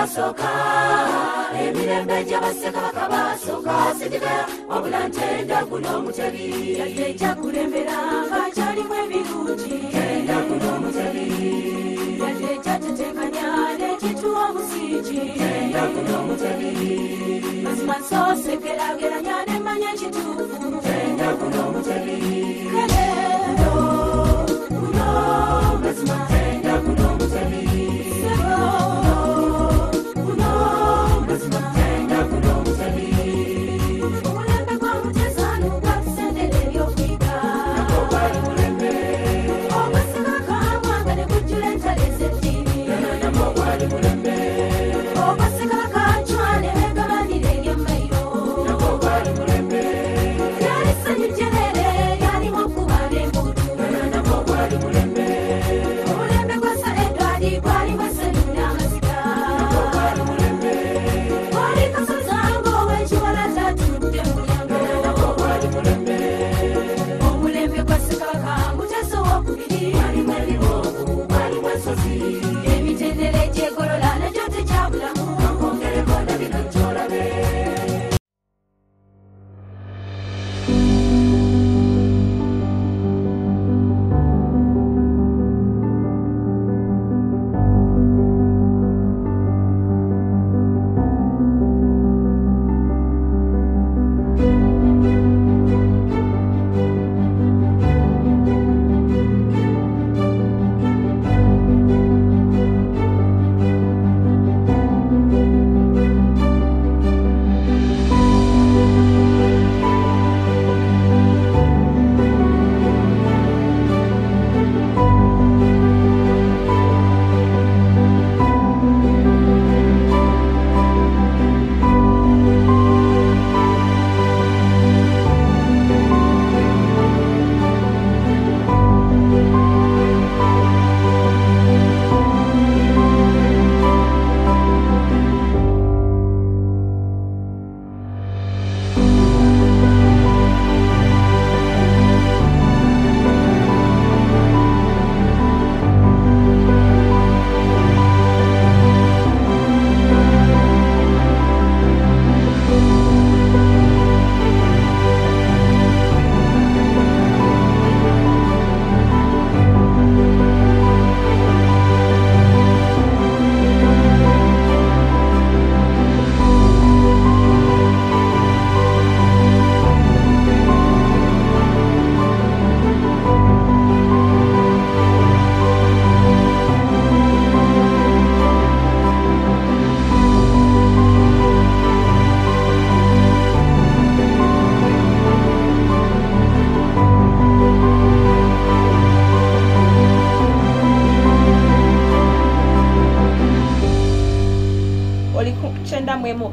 soka emirembe gy'abaseka bakabasoka sitigaya wabula ntenda guno mutebi yajja kulembera ng'akyalimu ebirungi tenda guno mutebi yajja tetekanya n'ekituwa musiki tenda guno mutebi mazima nsoosekerageranya n'emmanya ekituufu tenda guno mutebi guno mazima tenda guno mutebi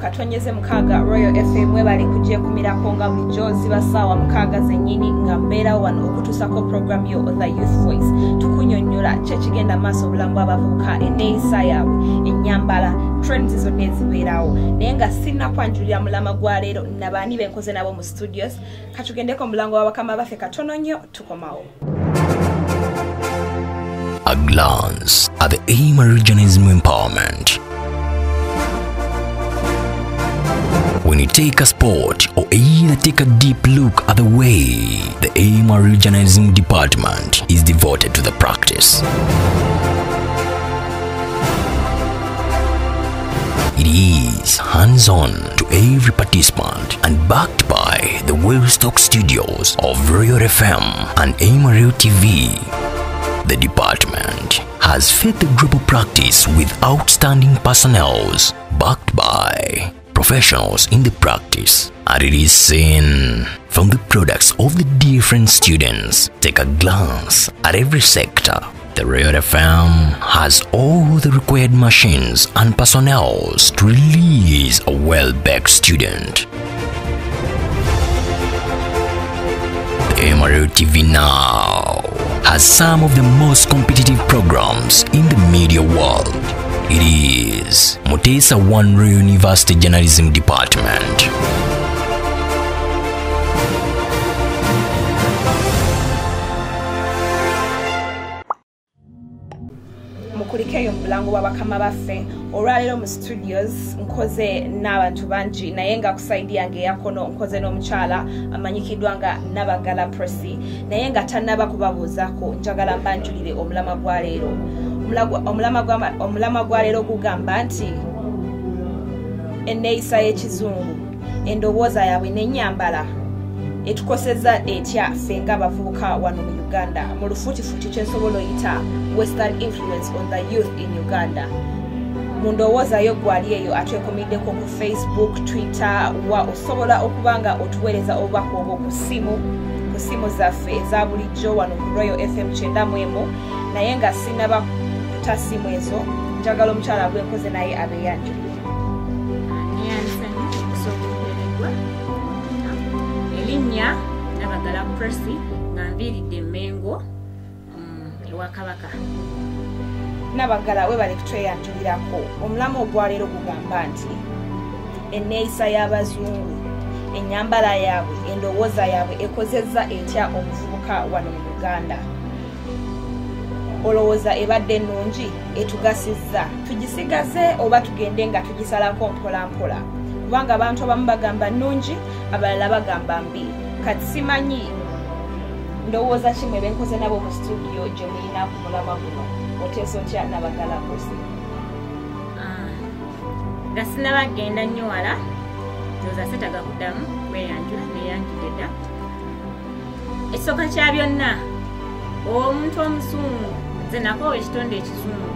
Katonyeze mukaga Royal FM webali kujje kumirako nga bulijjo zibasawa mukaga zenyini nga mbera wano okutusako program yo The Youth Voice tukunyonyola kyekigenda maaso obulamu bw'abavubuka enneeyisa yaabwe ennyambala trends zonna ezibeerawo naye nga sirina kwanjulira mulama gwa leero nabaani benkoze nabo mu studios katugendeko mulango wa bakama baffe katono nnyo tukomawo. A glance at the aim of regionalism empowerment. When you take a sport or either take a deep look at the way the AIMA Regionalism Department is devoted to the practice. It is hands-on to every participant and backed by the well-stocked studios of Royal FM and AIMA Real TV. The department has fed the global practice with outstanding personnel backed by professionals in the practice, and it is seen from the products of the different students. Take a glance at every sector. The Royal FM has all the required machines and personnel to release a well-backed student. The Emerald TV now has some of the most competitive programs in the media world. It is Mutesa One Royal University Journalism Department. Mukulikeyo bulango bwa bakama baffe olwaleero mu studios nkoze n'abantu bangi naye nga kusaidi yange yakono nkoze n'omukyala amanyikiddwa nga Nabagala Presi naye nga tannaba kubabuuzaako njagala mbanjulire omulama gwa leero. Omulama gwa leero gugamba nti enneeyisa y'ekizungu endowooza yaabwe n'ennyambala etukosezza etya ffe ng'abavubuka wano mu Uganda mu lufutifuti kyensobola oyita Western influence on the youth in Uganda. Mu ndowooza yo gwali eyo atwekomiddeko ku Facebook, Twitter, wa osobola okuba nga otuweereza obubaka obwo ku ssimu zaffe eza bulijjo wano ku Royal FM 91 naye nga sinaba kuta ssimu ezo njagala omukyala gwenkoze naye abeeyanjulire. Elinya Nabagala Presi nga nviiridde Mengo ewa Kabaka. Nabagala we bali kutweyanjulirako. Omulamu ogwaleero gugamba nti enneeyisa y'Abazungu ennyambala yaabwe endowooza yaabwe ekozezza etya omuvubuka wano mu Uganda. Olowooza ebadde ennungi etugasizza tugisigaze oba tugende nga tugisalako mpolampola kubanga abantu abamu bagamba nnungi abalala bagamba mbi. Kati simanyi ndowooza kimwe benkoze nabo mu studio gye mulina ku mulama guno oteesa otya Nabagala Presi? Nga sinabagenda nnyo wala ndowooza setaga kuddamu kweyanjula neeyanjudde dda. Ekisooka kya byonna omuntu omuzungu nze nakoowa ekitonde ekizungu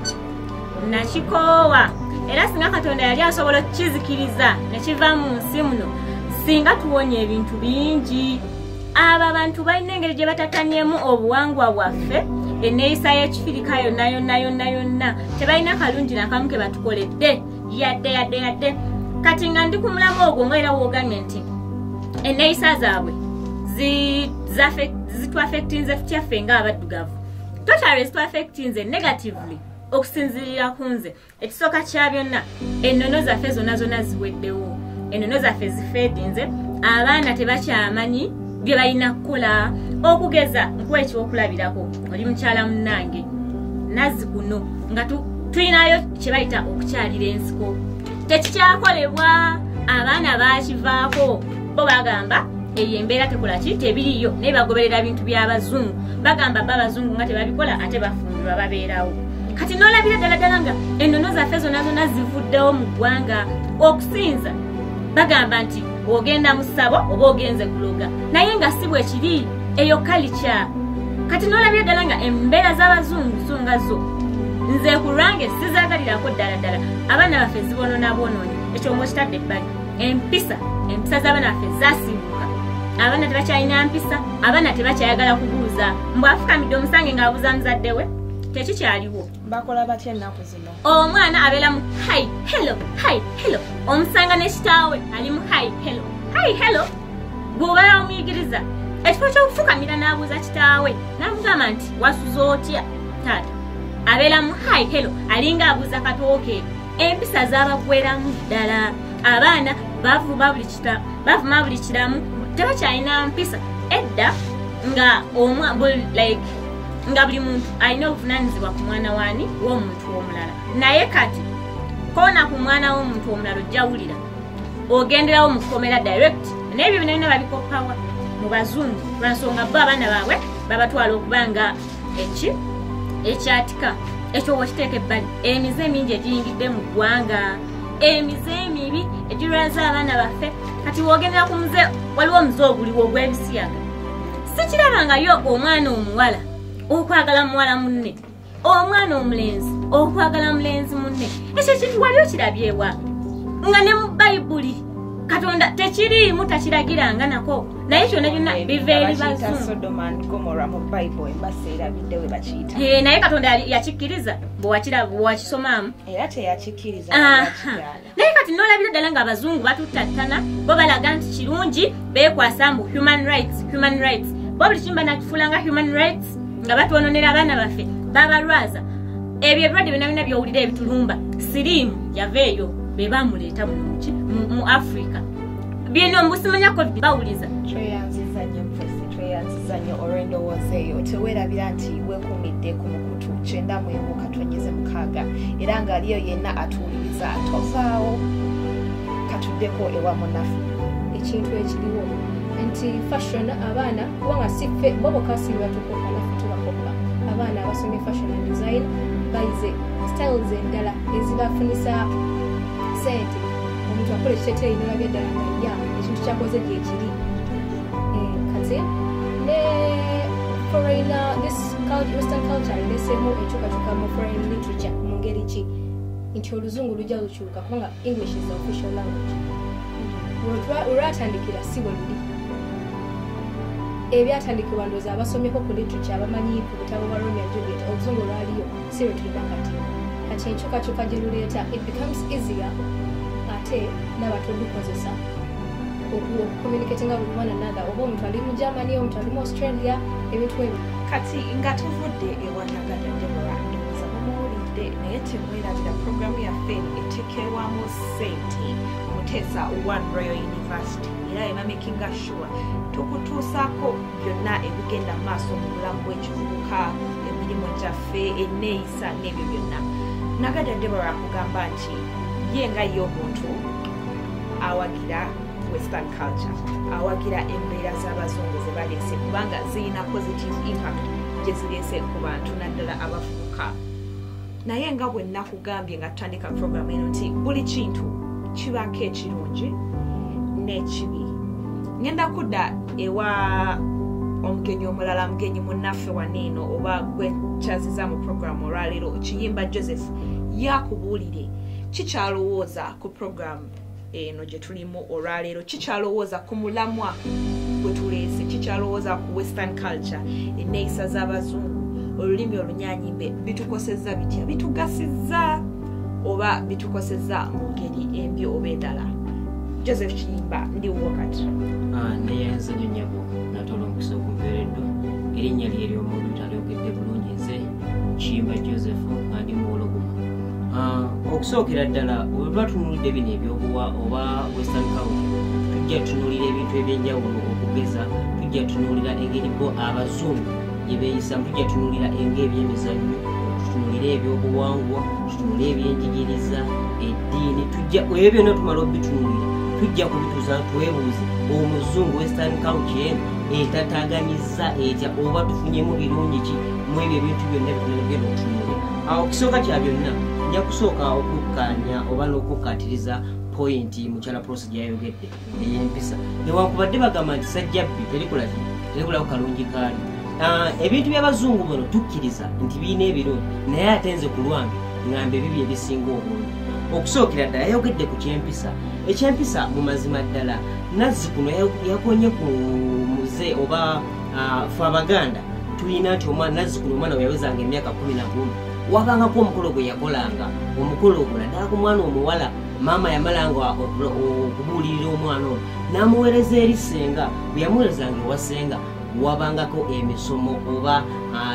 nakikoowa era singa Katonda yali asobola okukizikiriza nekiva mu nsi muno singa tuwonya ebintu bingi. Abo abantu balina engeri gye batattanyemu obuwangwa bwaffe enneeyisa y'ekifirika yonna tebalina kalungi nakamu ke batukoledde yadde. Kati nga ndi ku mulamu ogwo ngaera woogambye nti enneeyisa zaabwe zitwafectinze tutyaffe ng'Abadugavu. Totally zitwafectinze negatively okusinzirira ku nze. Ekisooka kya byonna ennono zaffe zonna ziweddewo. Ennono zaffe zifeedinze abaana tebakyamanyi bye balina kukola. Okugeza nkuwa ekyokulabirako oli mukyala munnange nazzi kuno nga tulinayo kye bayita okukyalira ensiko tekikyakolebwa. Abaana bakivaako bo bagamba eyo embeera tekolaki tebiriyo naye bagoberera bintu by'Abazungu bagamba Abazungu nga tebabikola ate bafumbirwa babeerawo. Kati n'olabira ddala nga ennono zaffe zonna zivuddewo mu ggwanga. Okusinza bagamba nti ogenda mu ssabo oba ogenze kuloga naye nga si bwe kiri eyo kalica. Kati n'olabira ddala nga embeera z'Abazungu zo nga zo nze ku lwange sizaagalirako ddala abaana baffe zibonoonabonoonye ekyo ng'okitadde ebbali. Empisa z'abaana baffe zaasibuka. Abaana tebakyalina mpisa, abaana tebakyayagala kubuuza. Mbwafukamidde omusange ng'abuuza muzadde we tekikyaliwo. Bakola batya ennaku zino? Omwana abeera mu hi hello. Omusanga ne kitaawe ali mu hi hello. Bw'obeera omuyigiriza ekifo ky'okufukamira n'abuuza kitaawe n'amugamba nti wasuza otya taata. Abeera mu hi hello alinga abuuza katooke. Empisa z'abagweramu ddala. Abaana bavuma buli kiramu tebakyalina mpisa. Edda nga nga buli muntu alina obuvunaanyizibwa ku mwana waani w'omuntu omulala naye kati koona ku mwana w'omuntu omulala ojjawulira ogenderawo mu kkomera direct n'ebyo byonna babikoppawa mu Bazungu lwansonga bo abaana baabwe babatwala okuba nga ekyatika ekyo bw'okiteeka ebbali. Emize emingi egiyingidde mu ggwanga, emize emibi egirwaza abaana baffe. Kati w'ogendera ku muze waliwo omuze oguliwo ogw'ebisiyaga. Sikirabangayo omwana omuwala okwagala muwala munne, omwana omulenzi okwagala mulenzi munne. Ekyo kintu wali okirabyewa nga ne mu Bayibuli Katonda tekiriimu takiragiranga nako naye kyonna byonna biva eri Bazungu. Sodoma and Gomorrah mu Bible embaseera biddewe bakiyita. Naye Katonda yakikkiriza bw'wakisomaamu era teyakikkiriza. Naye kati n'olabira ddala ng'Abazungu batuttattana bo balaga nti kirungi beekwasa mbu human rights. Bo buli kimu banakifuula nga human rights nga batwononera abaana baffe babalwaza. Ebyo ebirwadde byonna by'owulira ebitulumba siriimu yava eyo be bamuleeta mu Africa. Bino mbusimanya COVID bawuliza. Tweyanziza nnyo Presi mbeera nziza nnyo olw'endowooza eyo teweerabira nti weekumidde ku mukutu 9 katonyeze 6 era ng'aliyo yenna atuwuliriza tovaawo katuddeko ewa munafu ekintu ekiriwo nti fashion abaana kubanga si ffe bo bokka si batukopa naffe tubakopa abaana abasomye fashion and design bayize styles endala ezibafunisa sente omuntu akola ekiteeteeyi nolabya ddala nga ya ekintu kyakoze gyekiri kati ne foreigner this culture, western culture enesemu enkyukakyuka mu foreign literature mu ngeri ki nti oluzungu lujja lukyuka kubanga English is the official language olwatandikira si bwe luli ebyatandikibwa ndowooza abasomyeko ku literature abamanyi ku butabo bwa Romeo and Juliet oluzungu lwaliyo si lwe tulina kati enkyukakyuka gye luleeta it becomes easier ate n'abato lukozesa okucommunicatinga with one another oba omuntu ali mu Germany omuntu ali mu Australia ebintu ebyo kati nga tuvudde ewa Nagada Deborah ndowooza mumuwulidde naye temwerabira programu yaffe etekerwamu ssente muteesa One Royal University era eba makinga sure tukutuusaako byonna ebigenda mu maaso mu bulamu bw'ekivubuka emirimu gyaffe enneeyisa n'ebyo byonna. Nagada Deborah akugamba nti ye nga ye omuntu awagira western culture awagira embeera z'abazungu ze baleese kubanga zirina positive impact gye zireese ku bantu naddala abavubuka. Naye nga bwe nakugambye nga tutandika programu eno nti buli kintu kibako ekirungi n'ekibi. Ngenda kudda ewa omugenyi omulala mugenyi munnaffe waneeno oba gwe kyaziza mu programu olwaleero Kiyimba Joseph yakubuulire kikyalowooza ku programu eno gye tulimu olwaleero, kikyalowooza ku mulamwa gwe tuleese, kikyalowooza ku western culture enneeyisa z'abazungu olulimi olunyanyimbe bitukosezza bitya, bitugasizza oba bitukosezza mu ngeri embi oba endala. Joseph Kiyimba ndi wakati neyenze nyonyabo natola omukisa okumpeereddwa erinnya lye ery'omuntu talyogedde bulungi nze Kiyimba Joseph andi muwologoma. Okusookera ddala bwe twatunulidde bino ebyobuwa oba western culture tujja tutunulira ebintu ebyenjawulo okugeza tujja tutunulira engeri bo abazungu gye beeyisamu tujja tutunulira ng'ebyemizannyo tutunulire ebyobuwangwa tutunulire ebyenjigiriza eddiini tujja ebyo byonna tumala obitunulira tujja kubituuza twebuuze omuzungu western culture etataganyizza etya oba tufunyemu birungi ki mu ebyo ebintu byonna bitunulira okutunulira. Okisooka kya byonna nja kusooka okukkaanya oba n'okukkaatiriza pointi mukyala Prosi gy'ayogedde ey'empisa newankubadde bagamba nti sajjabbi terikola ku kalungi kaali. Ebintu by'abazungu bano tukkiriza nti birina ebirungi naye ate nze ku lwange ngamba ebibi ebisinga obulungi. Okusookera ddala yayogedde ku kyempisa. Ekyempisa mu mazima ddala Nazzikuno yakonye ku muze oba fe Abaganda tulina nti Nazzikuno omwana we yawezanga emyaka 11 wabangako omukolo gwe yakolanga omukolo ogwo naddala ku mwana omuwala maama yamalanga okubuulirira omwana ono n'amuweereza eri ssenga bwe yamuweerezanga ewa ssenga wabangako emisomo oba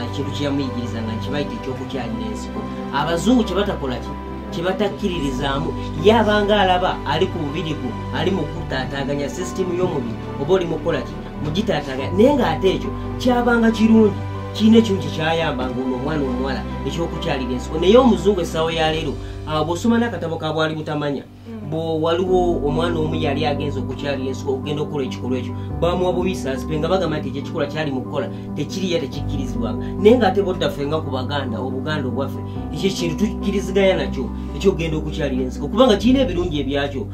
ekintu kye yamuyigirizanga nkibayita ekyokukyalira ensiko. Abazungu kye batakola ki kye batakkiririzaamu yabanga alaba ali ku bubirigu ali mu kutaataaganya sisitimu y'omubiri oba oli mukola ki mugitaataaganya naye ng'ate ekyo kyabanga kirungi kiina ekimu kyekyayambanga ono omwana omuwala ekyokukyalira ensiko. Naye omuzungu essaawa ya leero bw'osoma n'akatabo ka bwali butamanya waliwo omwana omu yali agenza okukyalira ensiko okugenda okukola ekikolwa ekyo bamuwa bubisaasipe nga bagamba nti ekyo ekikolwa kyali mu kukola tekiriya tekikkirizibwanga naye ng'ate boddaffe nga ku Baganda Obuganda obwaffe ekyo ekintu tukkiriziganya nakyo ekyokugenda okukyalira ensiko kubanga kirina ebirungi ebyakyo.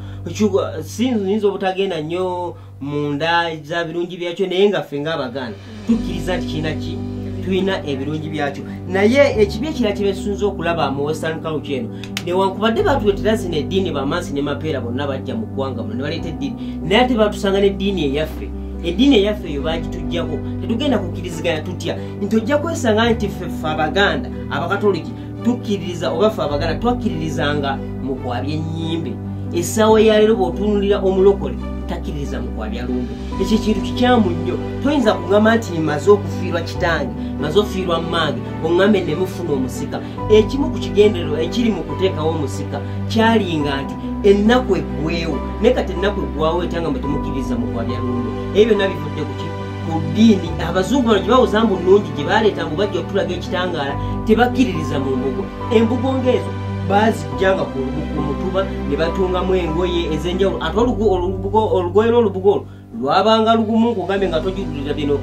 Siyinza obutagenda nnyo munda za birungi byakyo naye ngaffe ng'Abaganda tukkiriza nti kirina ki tulina ebirungi byakyo. Naye ekibi ekirala kye besunze okulaba mu western culture eno newankubadde batuleetera zino eddiini bamansi ne mapeera bonna bajja mu ggwanga muno ne baleeta eddiini naye ate batusanga n'eddiini eyaffe. Eddiini eyaffe eyo baagituggyako tetugenda kukkiriziganya tutya nti ojja kwesanga nti ffe Abaganda Abakatoliki tukkiririza oba ffe Abaganda twakkiririzanga mu kwabya ennyimbe. Essaawa ya leero bw'otunuulira omulokole takkiririza mu kwabya lumbe. Ekyo ekintu kikyamu nnyo. Toyinza kugamba nti maze okufiirwa kitange maze okufiirwa mmange oŋŋambe ne mufuna omusika. Ekimu ku kigendererwa ekiri mu kuteekawo omusika kyalinga nti ennaku eggweewo naye kati ennaku eggwawo etanga mwe temukkiririza mu kwabya lumbe. Ebyo byonna bivudde ku ki ku ddiini abazungu bano gye bawuza mbu nnungi gye baleeta mbu bajja okutulaga ekitangaala tebakkiririza mu mbugo embugo ng'ezo bazijjanga ku mutuba ne batungamu engoye ez'enjawulo ate olugoye lw'olubugo lwabanga lugumu nkugambye nga tojululira bino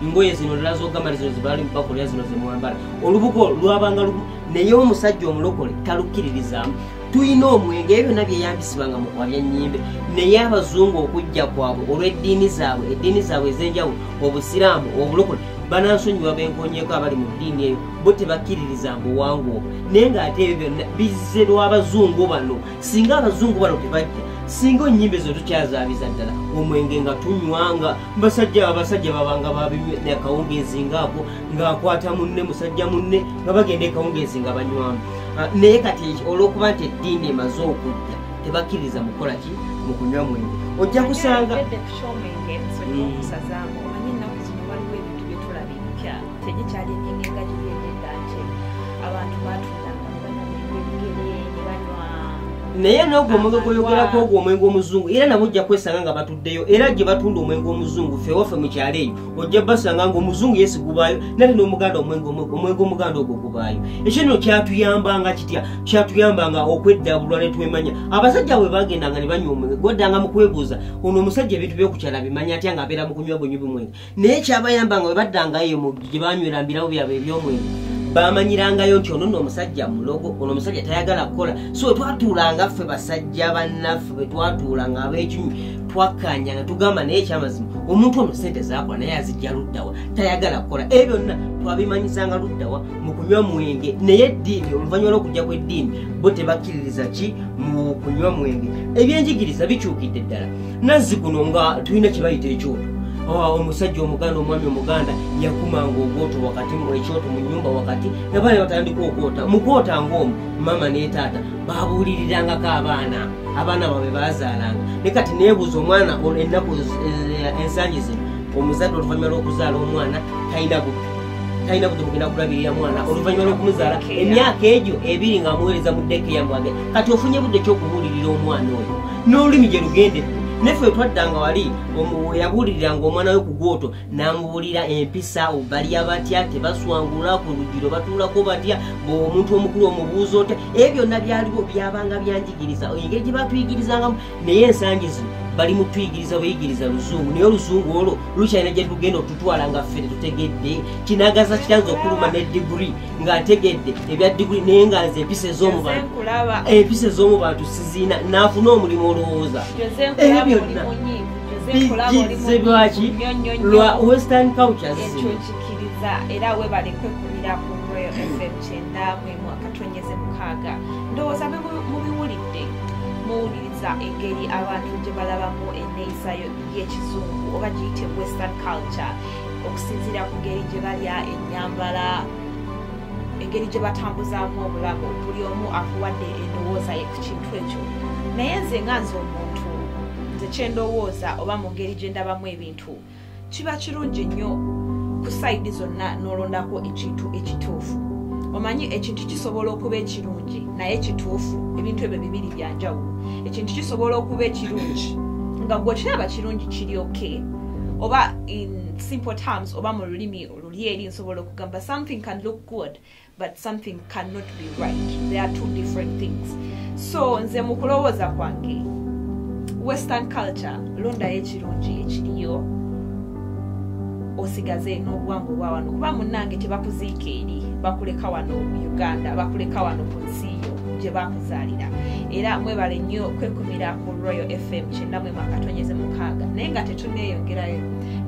ngoye zino ddala z'ogamba zino zibaali mu bakolera zino ze mwambala olubugo lwabanga lugumu naye omusajja omulokole talukkiririzaamu tulina omwenge ebyo byonna byeyambisibwanga mu kwabya nnyimbe naye abazungu okujja kwabwe olw'eddiini zaabwe ez'enjawulo obusiraamu obulokole banansonyiwa benkonyeeko abali mu ddiini eyo bo tebakkiririzanga obuwangwa obwo naye ng'ate ebyo byonna bizze lw'abazungu bano singa abazungu bano tebajja singa ennyimbe zo tukyazaabiza ddala omwenge nga tunywanga abasajja babanga babinywera akawungeezi ngaako ng'akwata munne musajja munne nga bagenda ekawungeezi nga banywamu naye kati olw'okuba nti eddiini emaze okujja tebakkiriza mu kukola ki mu kunywa mwenge ojja kusanga tegikyali enyenga gigendedda nti abantu batundanga nebanywa nebanywa naye n'ogwo omwenge gweyogerako ogwo omwenge omuzungu era nabo ojja kwesanga nga batuddeyo era gye batunda omwenge omuzungu ffe waffe mu kyalo eyo ojja basanga ng'omuzungu yesi gubaayo nate n'omuganda omwenge omuganda ogwo gubaayo ekyo nno kyatuyambanga kitya kyatuyambanga okweddabulwa ne twemanya abasajja bwe bagendanga ne banywa omwenge gwaddanga mu kwebuuza ono omusajja ebintu by'okukyala bimanya atya ng'abeera mu kunywa bwenywi bumwenge naye kyabayambanga bwe baddangayo mu gye banywera mbirawo byabwe eby'omwenge bamanyirangayo nti ono nno omusajja mulogo ono omusajja tayagala kukola so twatuulanga ffe basajja bannaffe bwe twatuulanga ab'ekinywi twakkanyanga tugamba naye ekyamazima omuntu ono sente zakola naye azijja luddawa tayagala kukola ebyo byonna twabimanyisanga luddawa mu kunywa mwenge naye eddiini oluvannyuma lw'okujja kw'eddiini bo tebakkiririza ki mu kunywa mwenge ebyenjigiriza bikyukidde ddala nazzi kuno nga tulina kye bayita ekyoto omusajja omuganda omwami omuganda yakumanga ogwoto wakati ekyoto mu nnyumba wakati nabaana batandika okwota mukwota ng'omu mama ne taata babuulirirangako abaana baabwe baazaalanga ne kati neebuuza omwana ennaku ensangi zino omuzadde oluvannyuma lw'okuzaala omwana talina budde kugenda kulabirira mwana oluvannyuma lw'okumuzaala emyaka egyo ebiri ng'amuweereza mu ddekeya mbwage kati ofunye budde ky'okubuulirira omwana oyo n'olulimi gye lugendedde neffe twaddanga wali yabuuliriranga omwana we ku gwoto n'amubuulira empisa balya batya tebaswangula ku lugiro batuulako batya omuntu omukulu omubuuza otya ebyo byonna byaliwo byabanga byanjigiriza engeri gye batuyigirizangamu naye ensangi zino bali mu tuyigiriza buyigiriza luzungu naye oluzungu olwo lukyalina gye tugenda okututwala nga ffe tetutegedde kinagaza kitanza okuluma ne diguri ng'ategedde ebya diguri naye nga nze empisa ez'omu bantu sizina naafuna omulimu olowooza ebyo byonna bijjize lwaki lwa western cultures ekyokikkiriza era we balekwekumira ku Royal FM 9.6 ndowooza mubiwulidde muwuliriza engeri abantu gye balabamu enneeyisa y'ekizungu oba giyite western culture okusinziira ku ngeri gye balya ennyambala engeri gye batambuzaamu obulamu buli omu akuwadde endowooza ye ku kintu ekyo naye nze nga nze omuntu nze kyendowooza oba mu ngeri gye ndabamu ebintu kiba kirungi nnyo ku sayidi zonna n'olondako ekintu ekituufu omanyi ekintu kisobola okuba ekirungi naye kituufu ebintu ebyo bibiri byanjawulo ekintu kisobola okuba ekirungi nga gwekiraba kirungi kiri okay oba in simple terms oba mu lulimi oluli eri nsobola okugamba something can look good but something cannot be right. They are two different things. So nze mu kulowooza kwange western culture londa ekirungi ekiriyo osigaze n'obuwangwa obwa wano kuba munnange tebakuziika eri bakuleka wano mu Uganda bakuleka wano ku nsi yo gye bakuzaalira era mwebale nnyo kwekumira ku Royal FM 9.6 naye nga tetuneeyongerayo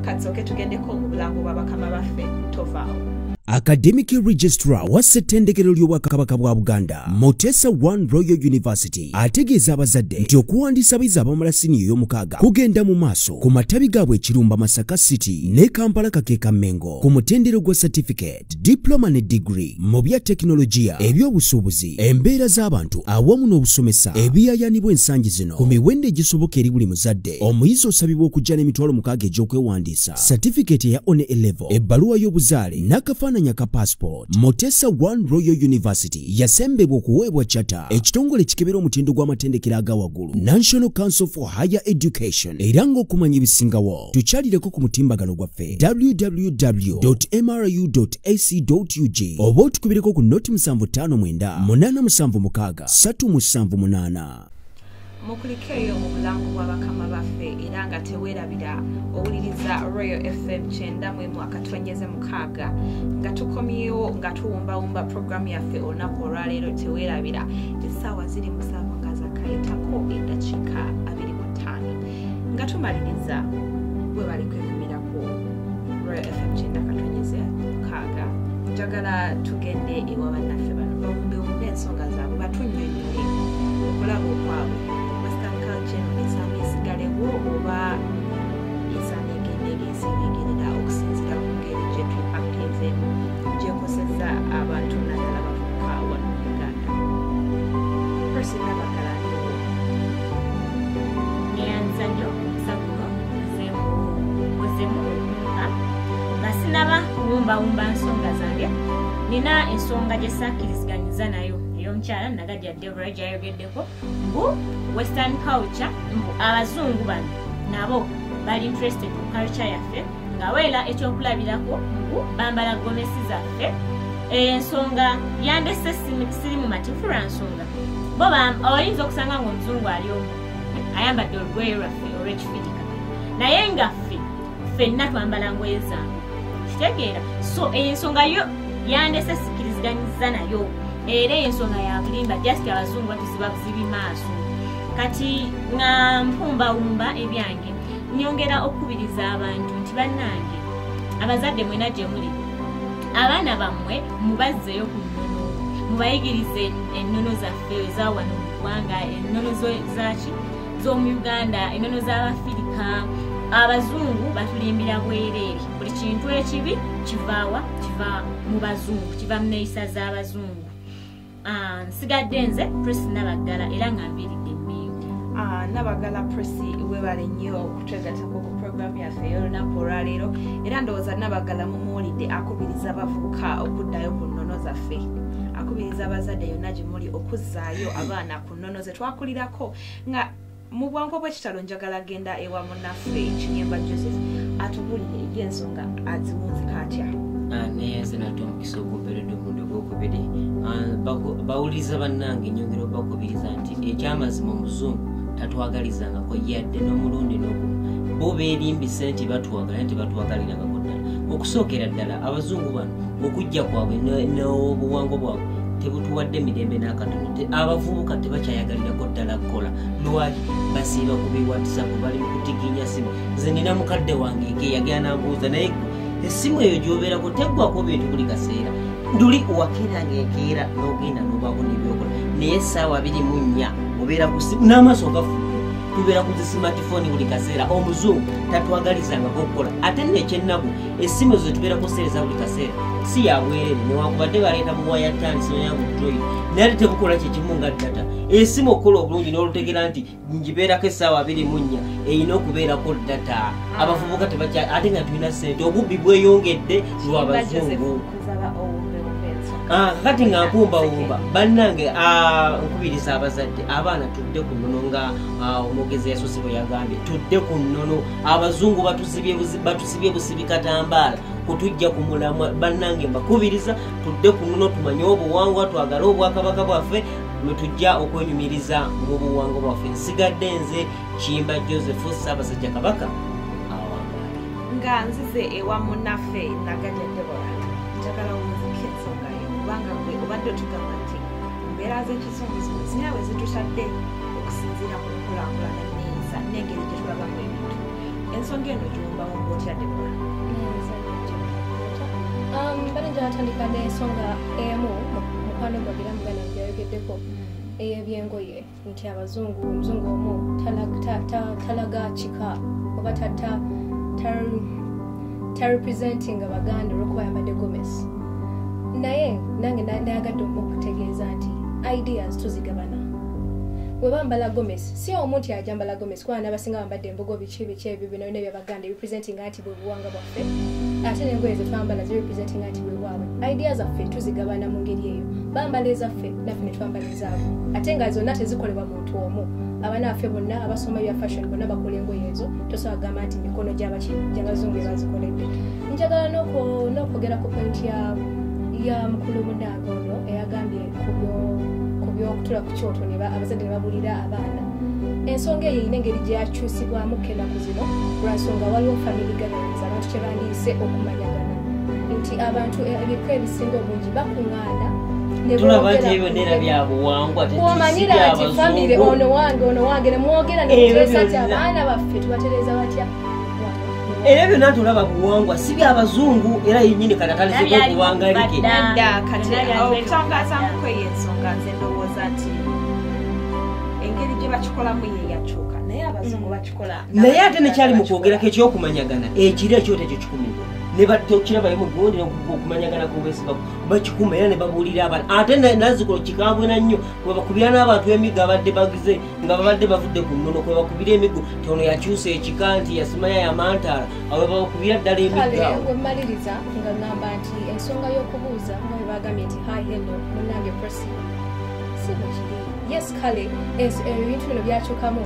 katsooke tugendeko mu bulango bwa bakama baffe tovaawo. Academic Registrar wa ssettendekero ly'Obwakabaka bwa Buganda Mutesa 1 Royal University ategeeza abazadde nti okuwandiisa abayizi abamala siniya ey'omukaaga kugenda mu maaso ku matabi gaabwe Ekirumba Masaka City ne Kampala Kakeeka Mengo ku mutendero gwa certificate, diploma ne degree mu bya tekinologiya, eby'obusuubuzi, embeera z'abantu awamu n'obusomesa ebiyaayaanibwa ensangi zino ku miwendo egisoboka eri buli muzadde. Omuyizi osabibwa okujja n'emitwalo 6 egy'okwewandiisa, certificate eya On A Level, ebbaluwa y'obuzaale n'akafaananyi akafaananya ka passport. Motesa One Royal University yasembebwa okuweebwa charter ekitongole ekikebera omutindo gw'amatendekero aga waggulu National Council for Higher Education era ng'okumanya ebisingawo tukyalireko ku mutimbagano gwaffe www.mru.ac.ug oba otukubireko ku noti 759 876 378. mukulikeyo mu bulango bw'abakama baffe era nga teweerabira owuliriza Royal FM 9.6 nga tukomyewo nga tuwumbawumba programu yaffe olunaku olwaleero teweerabira essaawa ziri mu ssaawa nga zakayitako eddakiika 25 nga tumaliriza bwe bali kwekumirako Royal FM 9.6 njagala tugende ewa bannaffe bano bawumbewumba ensonga zaabwe batunnyonnyole okulaba okwabwe esigalewo oba esanegendegeesenegerera okusinzira ku ngeri gye twepakteezemu gyekoseza abantu naddala bavubuka wano mu Uganda. Presinabagalawo neyanza nnyo omusagulo ozemu okumpa nga sinaba kuwumbawumba nsonga zange nina ensonga gye sakkiriziganyiza nayo omukyala nagadya Deborah gyayogeddeko mbu western culture mbu abazungu bano nabo bali interested mu culture yaffe nga weera ekyokulabirako mbu bambala gomesi zaffe ensonga yandese siri mu matifu lwa nsonga bo oyinza okusanga ng'omuzungu ali omu ayambadde olugoye lwaffe olw'ekifirika naye nga ffenna twambala ngoye zange kitegeera so ensonga yo yandese sikiriziganyiza nayo era ensonga ya bulimba just abazungu batuziba buzibi maaso kati nga mpumbawumba ebyange nyongera okubiriza abantu nti bannange abazadde mwena gye muli abaana bammwe mubazzeyo ku nnono mubayigirize ennono zaffe ezawano mu ggwanga ennono zaki z'omu Uganda ennono z'Abafirika abazungu batulimbira bwereere buli kintu ekibi kivaawa kiva mu bazungu kiva mu neeyisa z'abazungu. Nsigadde nze Presi Nabagala era nga mbiridde emmingu. Nabagala Presi webale nnyo okutwegatako ku programu yaffe ey'olunaku olwaleero era ndowooza Nabagala mumuwulidde akubiriza abavubuka okuddayo ku nnono zaffe akubiriza abazadde yonna gye muli okuzzaayo abaana ku nnono ze twakulirako nga mu bwangu bw'ekitalo njagala genda ewa munnaffe Kinyemba Joseph atubulire eby'ensonga aziwunzika atya. Neyenze nate omukisa ogumperedde omundi ogwokubiri bawuliriza bannange nyongera obakubiriza nti ekyamazima omuzungu tatwagalizangako yadde n'omulundi n'ogumu bo beerimbise nti batwagala nti batwagalirangako ddala okusookera ddala abazungu bano okujja kwabwe n'obuwangwa bwabwe tebutuwadde mirembe n'akatono abavubuka tebakyayagalirako ddala kukola lwaki basiiba kubiwatisaku bali mu kutiginya simu nze nina mukadde wange yagera nambuuza naye essimu eyo gy'obeerako teggwako bintu buli kaseera nduli wakeeranga enkeera n'ogenda n'obaako n'ebyokola naye essaawa 24 obeera ku simu n'amaaso gafudde tubeera ku zisimatifoni buli kaseera omuzungu tatwagalizangako okukola ate nekyennaku essimu ezo zetubeerako seereza buli kaseera si yabwerere newakubadde baleeta mu wayatandisi noyangu kutoyi naye ate tebukola kyekimu nga ddata esimu okukola obulungi n'olutegera nti ngibeerako essaawa 24 erina okubeerako ddata abavubuka tebakya ate nga tulina ssente obubbi bweyongedde lw'abazungu kati nga nkumbawumba bannange nkubiriza abazadde abaana tudde ku nnono nga omwogezi yasoose bwe yagambye tudde ku nnono abazungu batusibye busibi katambaala kutujja ku mulamwa bannange mbakubiriza tudde ku nnono tumanye obuwangwa twagale obwakabaka bwaffe lwe tujja okwenyumiriza mu buwangwa bwaffe nsigadde nze Kiyimba Joseph Ssaabasajja Kabaka awangaale nga nzize ewa munnaffe Nagajja Deborah njagala omuziki ensonga yo kubanga gwe obadde otugamba nti mbeera z'ekisongozi zina we zitutadde okusinziira ku nkulaakulana neeyisa n'engeri gye tulabamu ebintu ensonga eno giwumbawumba otya Deborah? Bali njala tandika n'ensonga emu mukwano gwagira mugana gyayogeddeko ey'ebyengoye nti abazungu omuzungu omu talaga kika oba tarepresenting Abaganda olw'okuba yambadde gomesi naye nange nayagadde okutegeeza nti ideas tuzigabana we bambala gomesi si omuntu yajambala gomesi kwa n'abasinga bambadde embogo biki ebyo bino by'Abaganda representing anti bwebuwanga bwaffe ate n'engoye ze twambala zi representing anti bwebwabwe ideas zaffe tuzigabana mu ngeri eyo bambala ezaffe naffe ne twambala ezaabwe ate nga zonna tezikolebwa muntu omu abaana baffe bonna abasoma bya fashion bonna bakola engoye ezo tosobola kugamba nti mikono gy'abazungu bazikoledde njagala n'okwogera ku point ya mukulu munange ono eyagambye ku by'okutula ku kyoto abazadde ne babulira abaana ensonga eyo erina engeri gyakyusibwamu kenaku zino lwansonga waliwo family gatherings abantu kye bandiise okumanyagana nti abantu ebika ebisinga obungi bakuŋŋaana tulaba nti ebyo nera byabuwangwa omanyira nti famire ono wange nemwogera nemuteesa ti abaana baffe tubatereza batya era byonna tulaba buwangwa si by'Abazungu era yennyini katatalesebwa okuwangalike okutangaazamuko eyo ensonga nze ndowooza nti engeri gye bakikolamu ye yakyuka naye Abazungu bakikola naye ate nekyali mu kwogerako ekyokumanyagana ekiro ekyo tekyo kikumibwa ne bakirabayo mu gundi okumanyagana kwobwesibako bakikuma era ne babuulira abaana ate nazzikulo kikambwe na nnyo kwe bakubira n'abantu emiggo abadde bagize nga babadde bavudde ku nnono kwe bakubira emiggo tono yakyusa ekika nti yasimaya yamantaala awe bakubira ddala emiggo awo wemaliriza nga ngamba nti ensonga y'okubuuza nga bwe bagambye nti hi hello munnange prosi si bakiri yes kale ebintu bino byakyukamu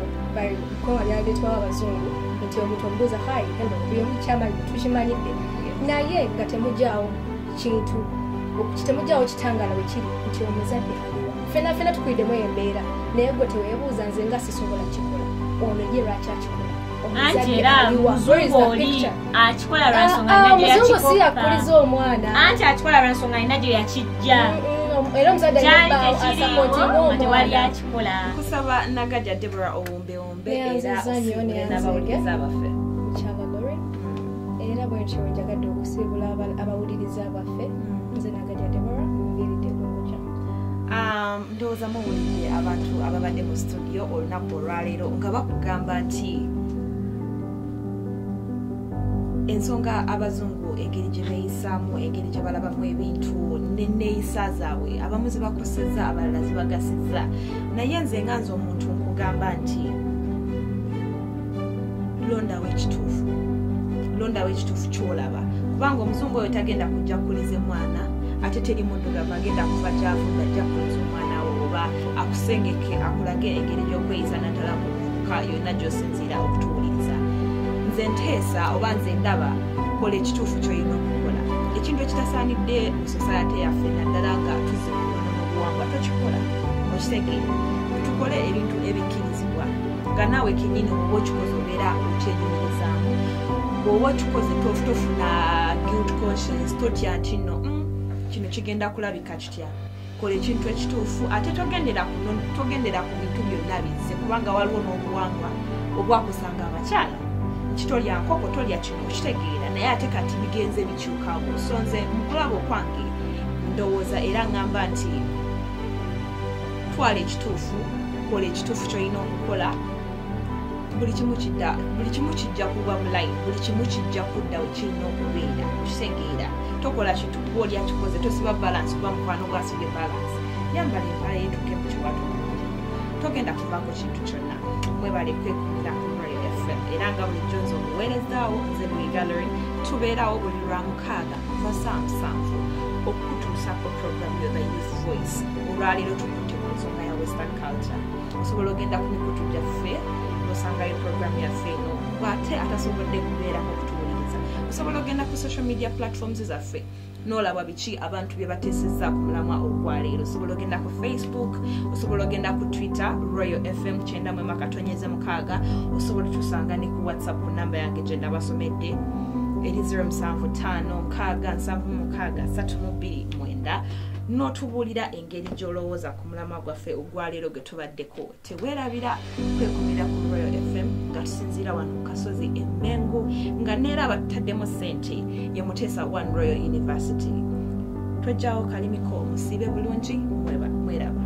bikola byaleetwawo Abazungu nti omuntu omubuuza hi hello byomu tukimanyidde naye nga temujjaawo kintu temujjaawo kitangala we kiri nti omuzadde aliwa ffenna tukuyiddemu embeera naye gwe teweebuuza nze nga sisobola kikola ono ye lwaki akikola anti era Muzungu oli akikola lwansonga Muzungu si yakuliza omwana anti akikola lwansonga alina gye yakijja era omuzadde tewali akikola kusaba Nagajja Deborah Owombe era osiibule n'abawuliriza abaffe era bwentyo njagadde okusiibula abawuliriza abaffe nze Nagajja Deborah mbiridde bulungi ndowooza muwulidde abantu ababadde mu studio olunaku olwaleero nga bakugamba nti ensonga Abazungu engeri gye beeyisaamu engeri gye balabamu ebintu n'enneeyisa zaabwe abamu zibakosezza abalala zibagasizza naye nze nga nze omuntu nkugamba nti londawo ekituufu kyolaba kubanga Omuzungu oyo tagenda kujja kuliza mwana ate teri muddugavu agenda kuva gyavudde ajja kuliza omwana wo oba akusengeke akulage engeri gy'okweyisa naddala mu buvubuka yonna gy'osinziira okutuwuliriza nze nteesa oba nze ndaba kola ekituufu ky'olina okukola ekintu ekitasaanidde mu society yaffe naddala nga tuzibuno n'obuwangwa tokikola okitegeera tukole ebintu ebikkirizibwa nga naawe kennyini oba okikoze obeera okyenyumirizaamu bw'oba okikoze tofuna guilt conscience totya nti nno kino kigenda kulabika kitya kola ekintu ekituufu ate togendera ku bintu byonna bizze kubanga waliwo n'obuwangwa obwakusanga abakyala nti tolya nkoko tolya kino okitegeera naye ate kati bigenze bikyukawo so nze mu kulaba okwange ndowooza era ngamba nti twala ekituufu kola ekituufu ky'olina okukola buli kimu kijja kuba mulayini buli kimu kijja kudda we kirina okubeera okitegeera tokola kintu kuba oli akikoze tosiba balansi kuba mukwano gwasibye balansi yambala empala yeetuke mu kiwato togenda kuvaako kintu kyonna mwebale kwekumira ku Royal FM era nga bulijjo nze omuweerezaawo nze Louis Gallery tubeerawo buli lwamukaaga kuva saa 7 okutuusako program yo The Youth Voice olwaleero tukutte ku nsonga ya Western culture osobola ogenda ku mikutu gyaffe osangayo program yaffe eno bw'ate atasobodde kubeerako okutuwuliriza osobola ogenda ku social media platforms zaffe n'olaba biki abantu bye bateesezza ku mulamwa ogwaleero osobola ogenda ku Facebook osobola ogenda ku Twitter Royal FM 9.6 osobola tusanga ne ku WhatsApp ku namba yange gye nabasomedde eri 07563632 n'otubuulira engeri gy'olowooza ku mulamwa gwaffe ogwaleero gwe tubaddeko teweerabira kwekumira ku Royal FM nga tusinziira wano ku kasozi Emmengo nga neera batutaddemu ssente ye Muteesa One Royal University twejjaawo kalimiko musiibe bulungi mweraba